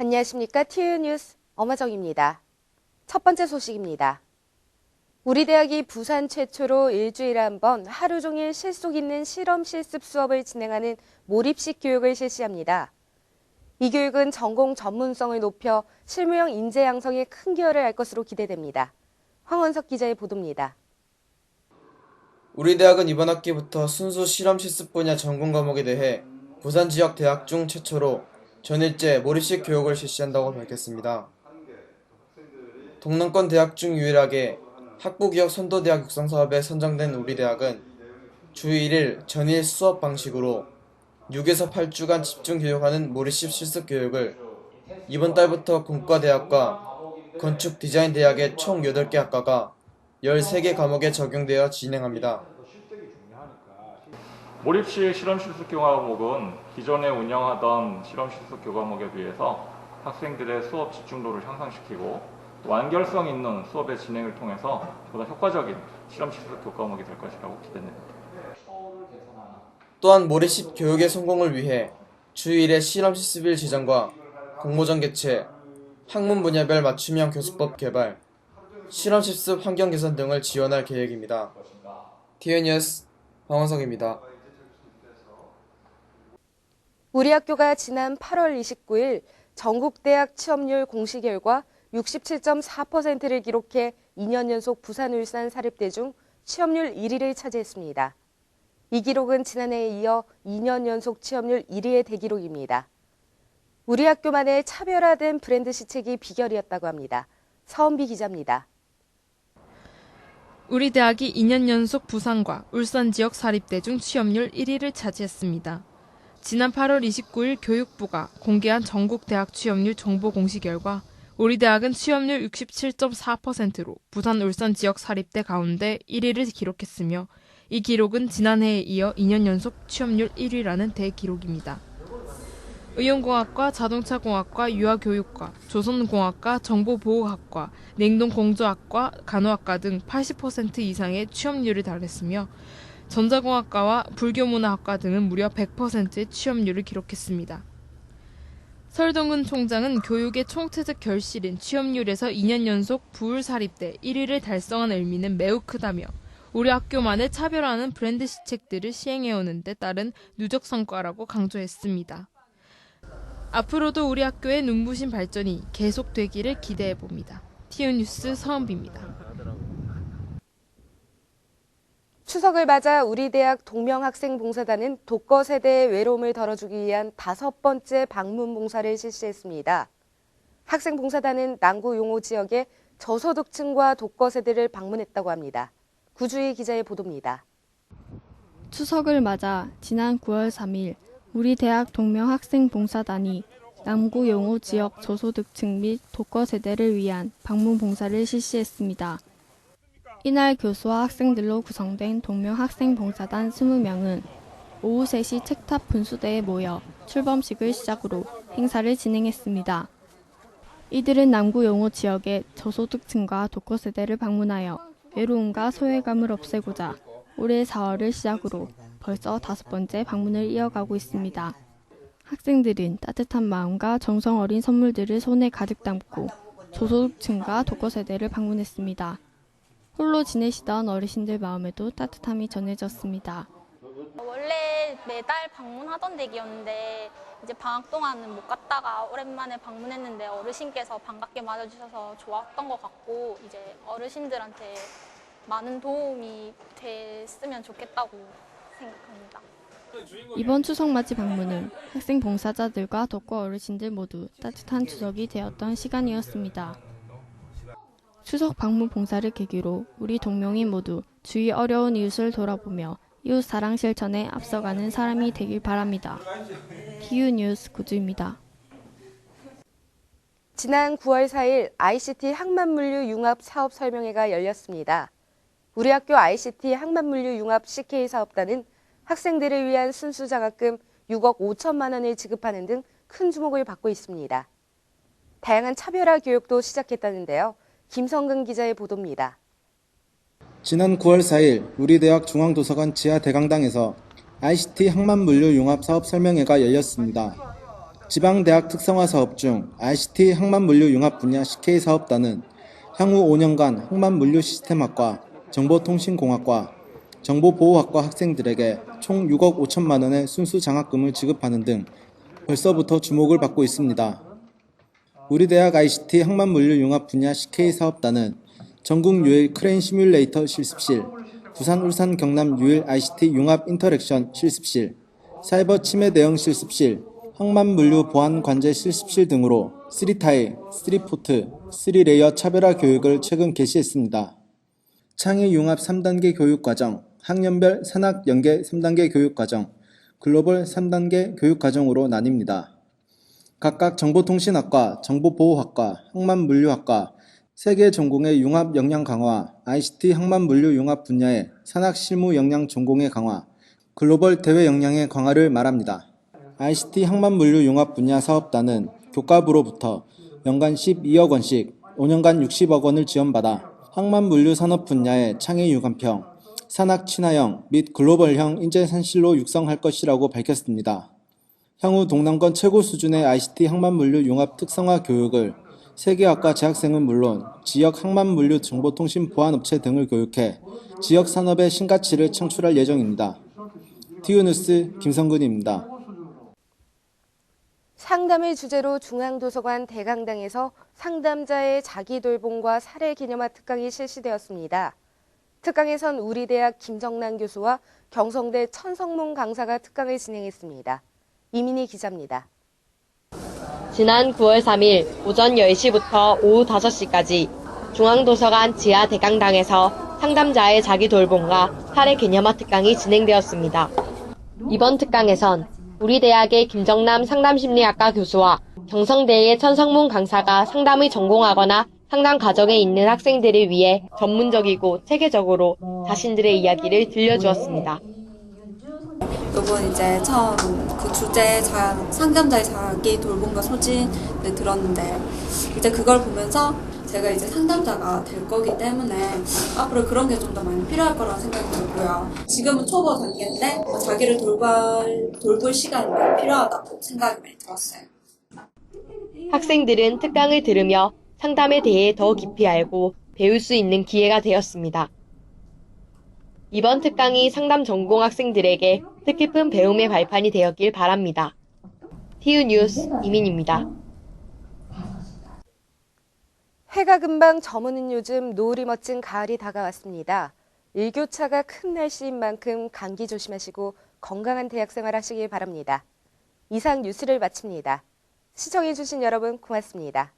안녕하십니까. TV뉴스 엄하정입니다. 첫 번째 소식입니다. 우리 대학이 부산 최초로 일주일에 한 번 하루 종일 실속 있는 실험 실습 수업을 진행하는 몰입식 교육을 실시합니다. 이 교육은 전공 전문성을 높여 실무형 인재 양성에 큰 기여를 할 것으로 기대됩니다. 황원석 기자의 보도입니다. 우리 대학은 이번 학기부터 순수 실험 실습 분야 전공 과목에 대해 부산 지역 대학 중 최초로 전일제 몰입식 교육을 실시한다고 밝혔습니다. 동남권 대학 중 유일하게 학부기업 선도대학 육성 사업에 선정된 우리 대학은 주 1일 전일 수업 방식으로 6에서 8주간 집중 교육하는 몰입식 실습 교육을 이번 달부터 공과대학과 건축디자인대학의 총 8개 학과가 13개 과목에 적용되어 진행합니다. 몰입식 실험실습 교과목은 기존에 운영하던 실험실습 교과목에 비해서 학생들의 수업 집중도를 향상시키고 완결성 있는 수업의 진행을 통해서 보다 효과적인 실험실습 교과목이 될 것이라고 기대됩니다. 또한 몰입식 교육의 성공을 위해 주 1회 실험실습일 지정과 공모전 개최, 학문 분야별 맞춤형 교수법 개발, 실험실습 환경 개선 등을 지원할 계획입니다. TV뉴스 황원석입니다. 우리 학교가 지난 8월 29일 전국대학 취업률 공시 결과 67.4%를 기록해 2년 연속 부산, 울산 사립대 중 취업률 1위를 차지했습니다. 이 기록은 지난해에 이어 2년 연속 취업률 1위의 대기록입니다. 우리 학교만의 차별화된 브랜드 시책이 비결이었다고 합니다. 서은비 기자입니다. 우리 대학이 2년 연속 부산과 울산 지역 사립대 중 취업률 1위를 차지했습니다. 지난 8월 29일 교육부가 공개한 전국 대학 취업률 정보 공시 결과 우리 대학은 취업률 67.4%로 부산, 울산 지역 사립대 가운데 1위를 기록했으며 이 기록은 지난해에 이어 2년 연속 취업률 1위라는 대기록입니다. 의용공학과, 자동차공학과, 유아교육과, 조선공학과, 정보보호학과, 냉동공조학과, 간호학과 등 80% 이상의 취업률을 달했으며 전자공학과와 불교문화학과 등은 무려 100%의 취업률을 기록했습니다. 설동근 총장은 교육의 총체적 결실인 취업률에서 2년 연속 부울사립대 1위를 달성한 의미는 매우 크다며 우리 학교만의 차별화하는 브랜드 시책들을 시행해오는 데 따른 누적 성과라고 강조했습니다. 앞으로도 우리 학교의 눈부신 발전이 계속되기를 기대해봅니다. TV뉴스 서은비입니다. 추석을 맞아 우리 대학 동명학생봉사단은 독거 세대의 외로움을 덜어주기 위한 5번째 방문 봉사를 실시했습니다. 학생봉사단은 남구 용호 지역의 저소득층과 독거 세대를 방문했다고 합니다. 구주희 기자의 보도입니다. 추석을 맞아 지난 9월 3일 우리 대학 동명학생봉사단이 남구 용호 지역 저소득층 및 독거 세대를 위한 방문 봉사를 실시했습니다. 이날 교수와 학생들로 구성된 동명학생봉사단 20명은 오후 3시 책탑 분수대에 모여 출범식을 시작으로 행사를 진행했습니다. 이들은 남구 용호 지역의 저소득층과 독거 세대를 방문하여 외로움과 소외감을 없애고자 올해 4월을 시작으로 벌써 5번째 방문을 이어가고 있습니다. 학생들은 따뜻한 마음과 정성 어린 선물들을 손에 가득 담고 저소득층과 독거 세대를 방문했습니다. 홀로 지내시던 어르신들 마음에도 따뜻함이 전해졌습니다. 원래 매달 방문하던 댁이었는데 이제 방학 동안은 못 갔다가 오랜만에 방문했는데 어르신께서 반갑게 맞아주셔서 좋았던 것 같고 이제 어르신들한테 많은 도움이 됐으면 좋겠다고 생각합니다. 이번 추석 맞이 방문은 학생 봉사자들과 독거 어르신들 모두 따뜻한 추석이 되었던 시간이었습니다. 추석 방문 봉사를 계기로 우리 동명인 모두 주위 어려운 이웃을 돌아보며 이웃 사랑 실천에 앞서가는 사람이 되길 바랍니다. TV뉴스 구주입니다. 지난 9월 4일 ICT 항만물류 융합 사업 설명회가 열렸습니다. 우리 학교 ICT 항만물류 융합 CK 사업단은 학생들을 위한 순수 장학금 6억 5천만 원을 지급하는 등 큰 주목을 받고 있습니다. 다양한 차별화 교육도 시작했다는데요. 김성근 기자의 보도입니다. 지난 9월 4일 우리 대학 중앙도서관 지하 대강당에서 ICT 항만물류 융합 사업 설명회가 열렸습니다. 지방대학 특성화 사업 중 ICT 항만물류 융합 분야 CK 사업단은 향후 5년간 항만물류 시스템학과, 정보통신공학과, 정보보호학과 학생들에게 총 6억 5천만 원의 순수 장학금을 지급하는 등 벌써부터 주목을 받고 있습니다. 우리 대학 ICT 항만물류 융합 분야 CK 사업단은 전국 유일 크레인 시뮬레이터 실습실, 부산, 울산, 경남 유일 ICT 융합 인터랙션 실습실, 사이버 침해 대응 실습실, 항만물류 보안 관제 실습실 등으로 3타일, 3포트, 3레이어 차별화 교육을 최근 개시했습니다. 창의 융합 3단계 교육과정, 학년별 산학 연계 3단계 교육과정, 글로벌 3단계 교육과정으로 나뉩니다. 각각 정보통신학과, 정보보호학과, 항만물류학과, 3개 전공의 융합 역량 강화, ICT 항만물류 융합 분야의 산학 실무 역량 전공의 강화, 글로벌 대외 역량의 강화를 말합니다. ICT 항만물류 융합 분야 사업단은 교과부로부터 연간 12억 원씩 5년간 60억 원을 지원받아 항만물류 산업 분야의 창의 융합형, 산학 친화형 및 글로벌형 인재 산실로 육성할 것이라고 밝혔습니다. 향후 동남권 최고 수준의 ICT 항만물류 융합 특성화 교육을 세계학과 재학생은 물론 지역 항만물류 정보통신 보안업체 등을 교육해 지역 산업의 신가치를 창출할 예정입니다. TU뉴스 김성근입니다. 상담을 주제로 중앙도서관 대강당에서 상담자의 자기돌봄과 사례 기념화 특강이 실시되었습니다. 특강에선 우리대학 김정남 교수와 경성대 천성문 강사가 특강을 진행했습니다. 이민희 기자입니다. 지난 9월 3일 오전 10시부터 오후 5시까지 중앙도서관 지하 대강당에서 상담자의 자기돌봄과 사례 개념화 특강이 진행되었습니다. 이번 특강에선 우리대학의 김정남 상담심리학과 교수와 경성대의 천성문 강사가 상담을 전공하거나 상담 과정에 있는 학생들을 위해 전문적이고 체계적으로 자신들의 이야기를 들려주었습니다. 이번 이제 처음 그 주제 상담자의 자기 돌봄과 소진을 들었는데 이제 그걸 보면서 제가 이제 상담자가 될 거기 때문에 앞으로 그런 게 좀 더 많이 필요할 거라는 생각이 들고요. 지금은 초보 단계인데 자기를 돌볼 시간이 많이 필요하다고 생각이 많이 들었어요. 학생들은 특강을 들으며 상담에 대해 더 깊이 알고 배울 수 있는 기회가 되었습니다. 이번 특강이 상담 전공 학생들에게 뜻깊은 배움의 발판이 되었길 바랍니다. TU뉴스 이민입니다. 해가 금방 저무는 요즘 노을이 멋진 가을이 다가왔습니다. 일교차가 큰 날씨인 만큼 감기 조심하시고 건강한 대학생활 하시길 바랍니다. 이상 뉴스를 마칩니다. 시청해주신 여러분 고맙습니다.